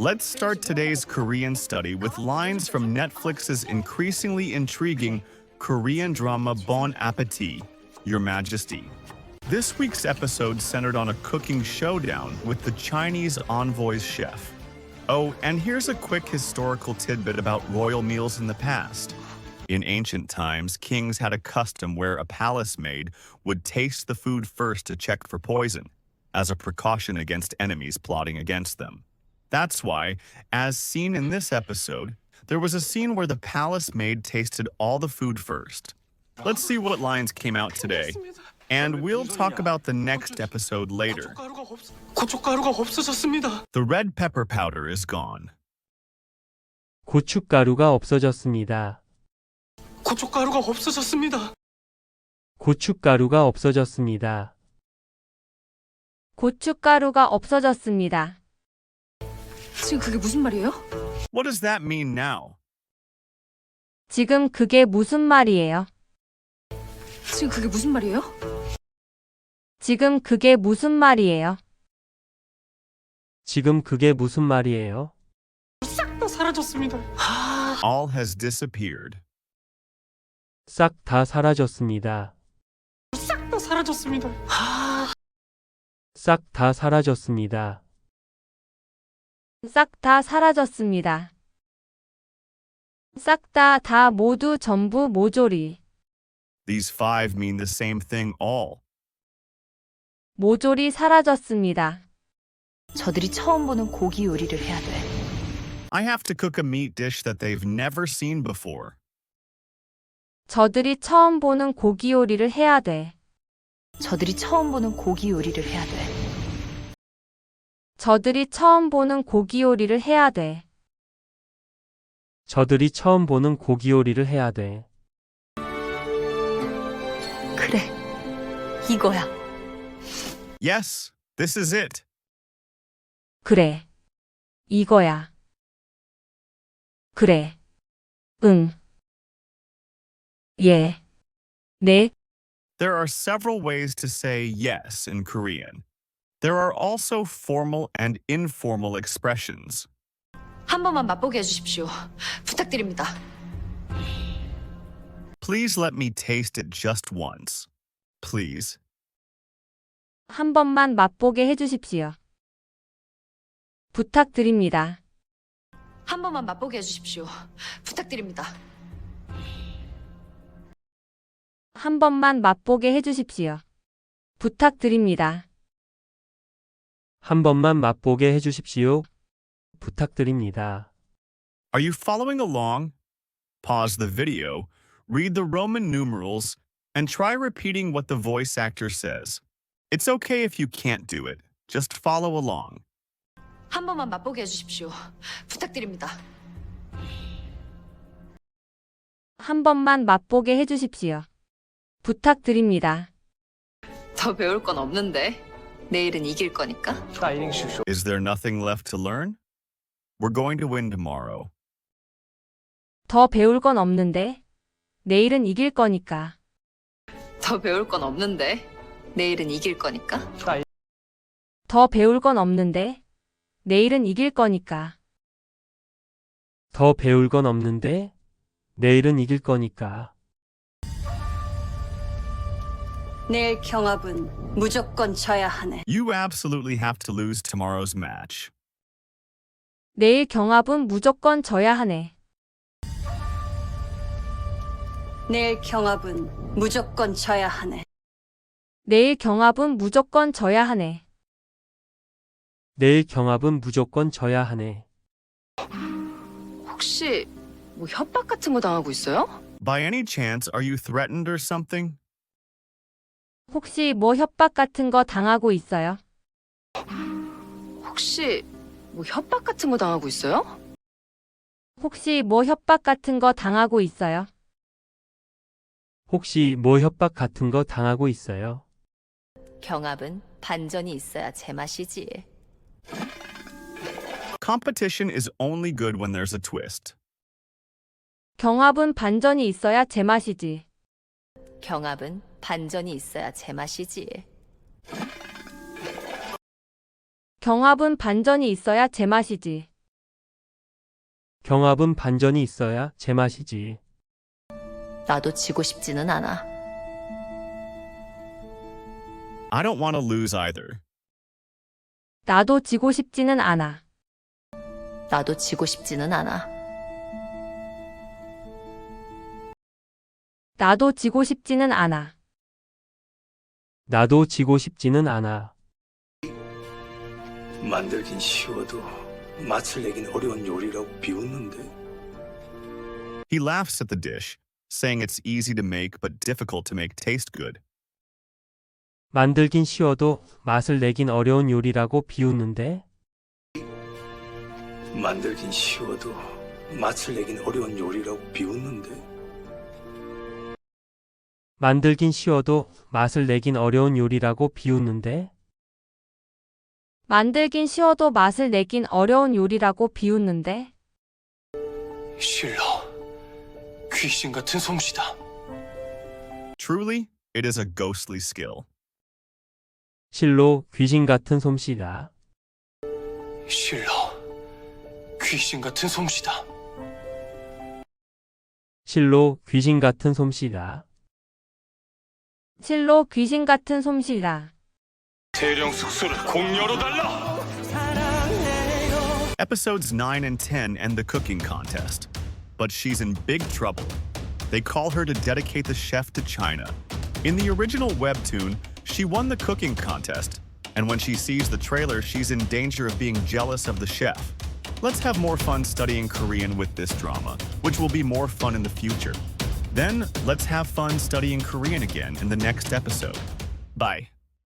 Let's start today's Korean study with lines from Netflix's increasingly intriguing Korean drama Bon Appetit, Your Majesty. This week's episode centered on a cooking showdown with the Chinese envoy's chef. Oh, and here's a quick historical tidbit about royal meals in the past. In ancient times, kings had a custom where a palace maid would taste the food first to check for poison, as a precaution against enemies plotting against them. That's why, as seen in this episode, there was a scene where the palace maid tasted all the food first. Let's see what lines came out today. And we'll talk about the next episode later. The red pepper powder is gone. 고춧가루가 없어졌습니다. 고춧가루가 없어졌습니다. 고춧가루가 없어졌습니다. 고춧가루가 없어졌습니다. 지금 그게 무슨 말이에요? What does that mean now? 지금 그게 무슨 말이에요? 지금 그게 무슨 말이에요? 지금 그게 무슨 말이에요? 지금 그게 무슨 말이에요? 싹 다 사라졌습니다. All has disappeared. 싹 다 사라졌습니다. 싹 다 사라졌습니다. 싹 다 사라졌습니다. 싹 다 사라졌습니다. 싹 다 모두 전부 모조리. These five mean the same thing all. 모조리 사라졌습니다. 저들이 처음 보는 고기 요리를 해야 돼. I have to cook a meat dish that they've never seen before. 저들이 처음 보는 고기 요리를 해야 돼. 저들이 처음 보는 고기 요리를 해야 돼. 저들이 처음 보는 고기 요리를 해야 돼. 저들이 처음 보는 고기 요리를 해야 돼. 그래, 이거야. Yes, this is it. 그래. 이거야. 그래. 응. 예. 네. There are several ways to say yes in Korean. There are also formal and informal expressions. 한 번만 맛보게 해주십시오. 부탁드립니다. Please let me taste it just once. Please. 한 번만 맛보게 해주십시오. 부탁드립니다. 한 번만 맛보게 해주십시오. 부탁드립니다. 한 번만 맛보게 해주십시오. 부탁드립니다. 한 번만 맛보게 해주십시오. 부탁드립니다. Are you following along? Pause the video, read the Roman numerals, and try repeating what the voice actor says. It's okay if you can't do it. Just follow along. 한 번만 맛보게 해주십시오. 부탁드립니다. 한 번만 맛보게 해주십시오. 부탁드립니다. 더 배울 건 없는데 내일은 이길 거니까. Is there nothing left to learn? We're going to win tomorrow. 더 배울 건 없는데 내일은 이길 거니까. 더 배울 건 없는데 내일은 이길 거니까. 더 배울 건 없는데 내일은 이길 거니까. 더 배울 건 없는데 내일은 이길 거니까. 내일 경합은 무조건 져야 하네. You absolutely have to lose tomorrow's match. 내일 경합은 무조건 져야 하네. 내일 경합은 무조건 져야 하네. 내일 경합은 무조건 져야 하네. 내일 경합은 무조건 져야 하네. 혹시 뭐 협박 같은 거 당하고 있어요? By any chance, are you threatened or something? 혹시 뭐 협박 같은 거 당하고 있어요? 혹시 뭐 협박 같은 거 당하고 있어요? 혹시 뭐 협박 같은 거 당하고 있어요? 혹시 뭐 협박 같은 거 당하고 있어요? 경합은 반전이 있어야 제맛이지. Competition is only good when there's a twist. 경합은 반전이 있어야 제맛이지. 경합은 반전이 있어야 제맛이지. 경합은 반전이 있어야 제맛이지. 경합은 반전이 있어야 제맛이지. 나도 지고 싶지는 않아. I don't want to lose either. 나도 지고 싶지는 않아. 나도 지고 싶지는 않아. 나도 지고 싶지는 않아. 나도 지고 싶지는 않아. 만들긴 쉬워도 맛을 내긴 어려운 요리라고 비웃는데. He laughs at the dish, saying it's easy to make but difficult to make taste good. 만들긴 쉬워도 맛을 내긴 어려운 요리라고 비웃는데 만들긴 쉬워도 맛을 내긴 어려운 요리라고 비웃는데. 만들긴 쉬워도 맛을 내긴 어려운 요리라고 비웃는데 만들긴 쉬워도 맛을 내긴 어려운 요리라고 비웃는데 실러, 귀신 같은 솜씨다. Truly, it is a ghostly skill. 실로 귀신 같은 솜씨다. 실러, 귀신 같은 솜씨다. 실로 귀신 같은 솜씨다. 실로 귀신 같은 솜씨다. 대령 숙소를 공여로 달라. Episodes 9 and 10 end the cooking contest, but she's in big trouble. They call her to dedicate the chef to China. In the original webtoon, she won the cooking contest, and when she sees the trailer, she's in danger of being jealous of the chef. Let's have more fun studying Korean with this drama, which will be more fun in the future. Then, let's have fun studying Korean again in the next episode. Bye.